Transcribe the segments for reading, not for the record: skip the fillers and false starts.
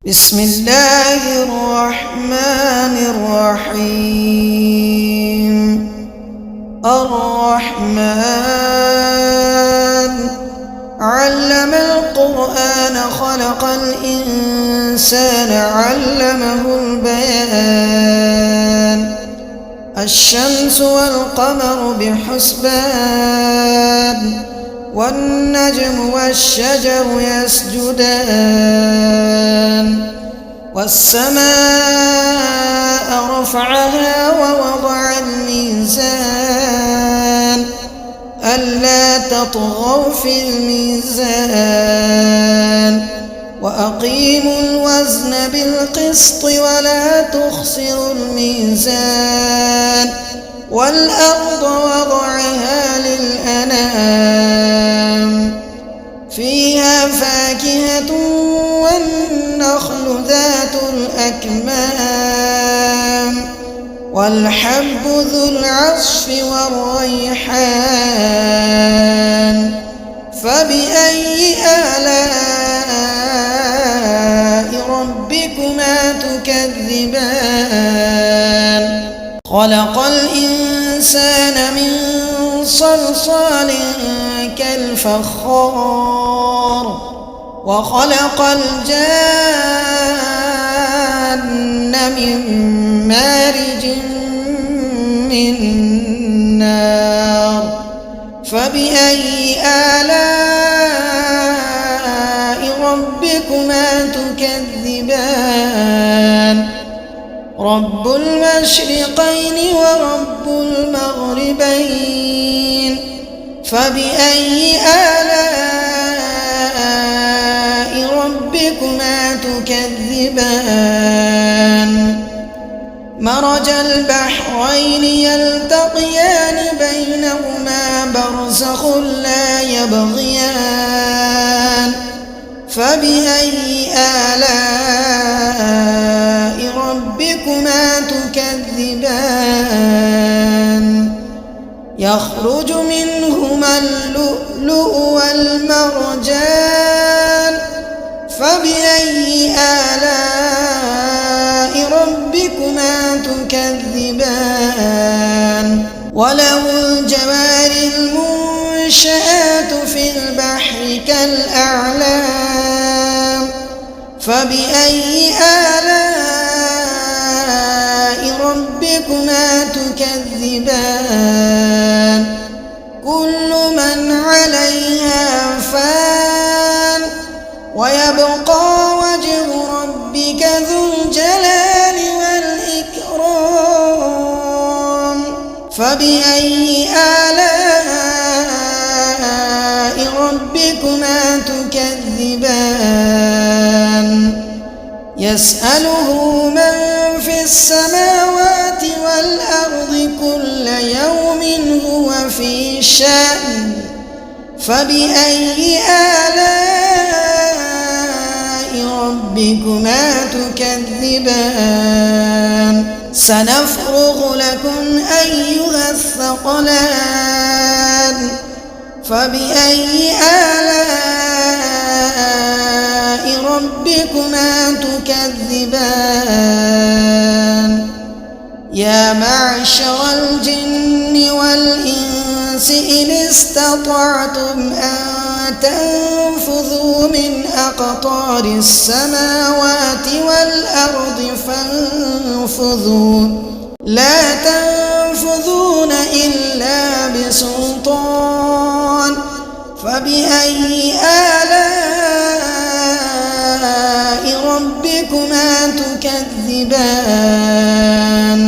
بسم الله الرحمن الرحيم. الرحمن علم القرآن خلق الإنسان علمه البيان. الشمس والقمر بحسبان والنجم والشجر يسجدان. والسماء رفعها ووضع الميزان ألا تطغوا في الميزان وأقيموا الوزن بالقسط ولا تخسروا الميزان. والأرض وضعها للأنام فيها فاكهة والنخل ذات الأكمام والحب ذو العصف والريحان. فبأي آلاء ربكما تكذبان؟ خلق الإنسان من صلصال كالفخار وخلق الجان من مارج من نار. فبأي آلاء ربكما تكذبان؟ رب المشرقين ورب المغربين. فبأي آلاء ربكما تكذبان؟ مرج البحرين يلتقيان بينهما برزخ لا يبغيان. فبأي آلاء ربكما تكذبان؟ يخرج منهما اللؤلؤ والمرجان. فبأي آلاء ربكما تكذبان؟ وله الجوار المنشآت في البحر كالأعلام. فبأي آلاء ربكما تكذبان؟ كل من عليها فان ويبقى وجه ربك ذو الجلال والإكرام. فبأي آلاء ربكما تكذبان؟ يسأله من في السماوات والأرض كل يوم هو في شأن. فبأي آلاء ربكما تكذبان؟ سنفرغ لكم أيها الثقلان. فبأي آلاء ربكما تكذبان؟ يا معشر الجن والإنس إن استطعتم أن تنفذوا من أقطار السماوات والأرض فانفذوا لا تنفذون إلا بسلطان. فبأي آلاء ربكما تكذبان؟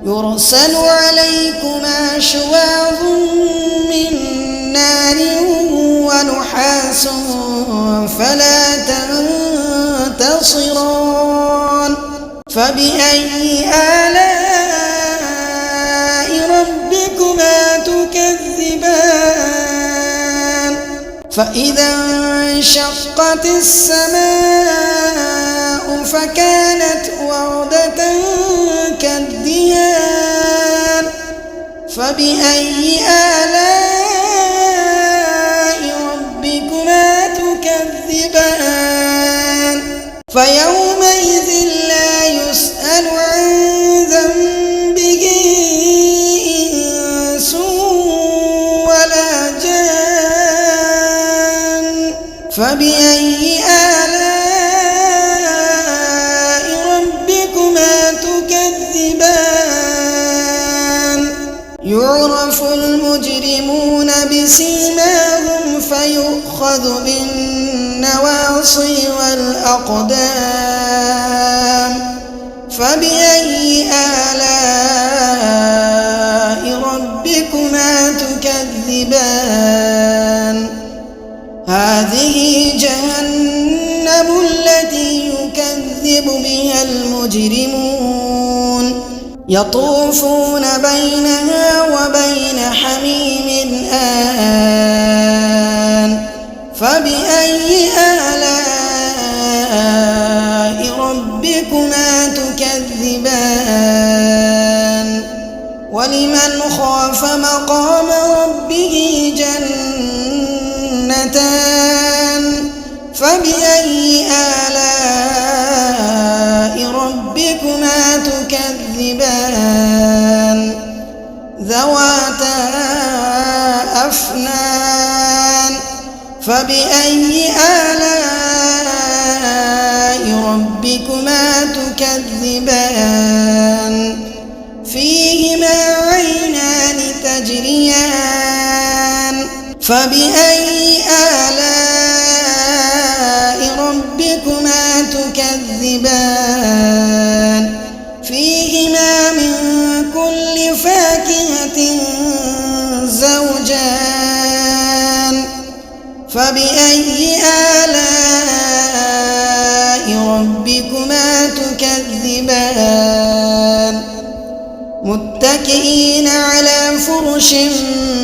يرسل عليكما شواظ من نار ونحاس فلا تنتصران. فبأي آلاء ربكما تكذبان؟ فإذا انشقت السماء فكانت وردة كالدهان. فبأي آلاء ربكما تكذبان؟ فيوم الأقدام فبأي آلاء ربكما تكذبان هذه جهنم التي يكذب بها المجرمون يطوفون بينها وبين حميم آن فبأي آلاء ربكما تكذبان ولمن خاف مقام ربه جنتان فبأي آلاء ربكما تكذبان ذواتا أفنان فبأي آلاء ربكما تكذبان فيهما عينان تجريان فبأي آلاء ربكما تكذبان فيهما من كل فاكهة زوجان فبأي آلاء ربكما تكذبان متكئين على فرش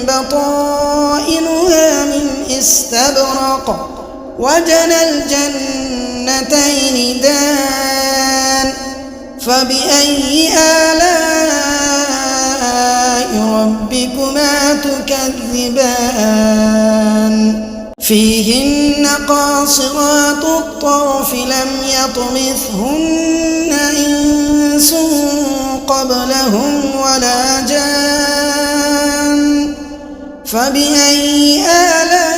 بطائنها من استبرق وجنى الجنتين دان فبأي آلاء ربكما تكذبان فيهن قاصرات الطرف لم يطمثهن إنس قبلهم ولا جان فبأي آلاء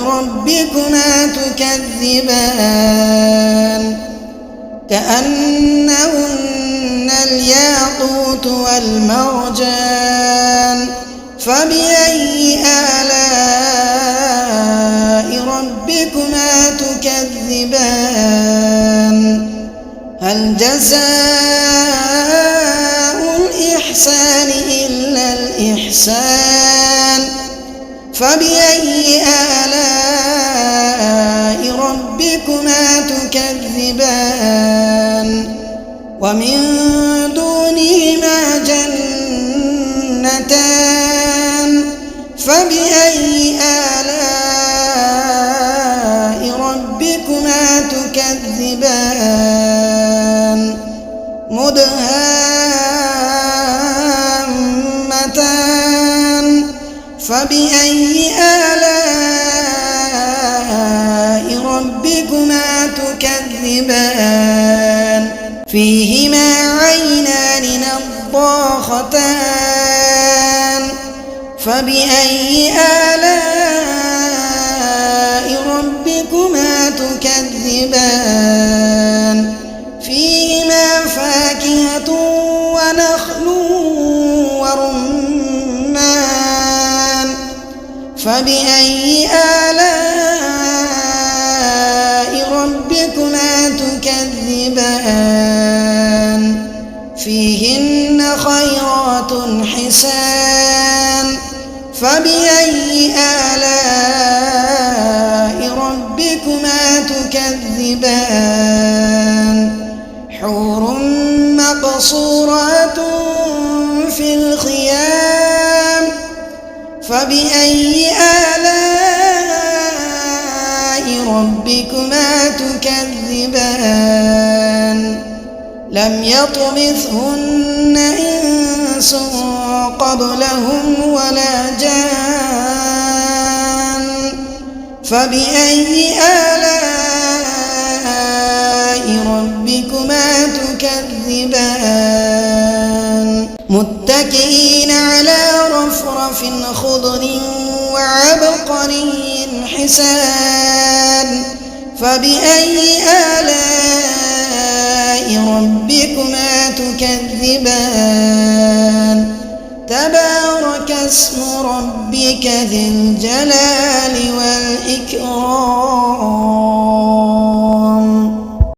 ربكما تكذبان كأنهن الياقوت والمرجان فبأي آلاء ربكما تكذبان هل جزاء الإحسان إلا الإحسان فبأي آلاء ربكما تكذبان ومن دونهما جنتان فبأي آلاء ربكما تكذبان مدهامتان فبأي آلاء ربكما تكذبان فيهما عينان نضاختان فبأي آلاء ربكما تكذبان فيهما فاكهة ونخل ورمان فبأي آلاء ربكما تكذبان فيهن خيرات حسان فبأي آلاء ربكما تكذبان حور مقصورات في الخيام فبأي آلاء ربكما تكذبان لم يطمثهن إنس قبلهم ولا جان فبأي آلاء ربكما تكذبان متكئين على رفرف خضر وعبقري حسان فبأي آلاء ربكما تكذبان تبارك تبارك اسم ربك ذي الجلال والإكرام.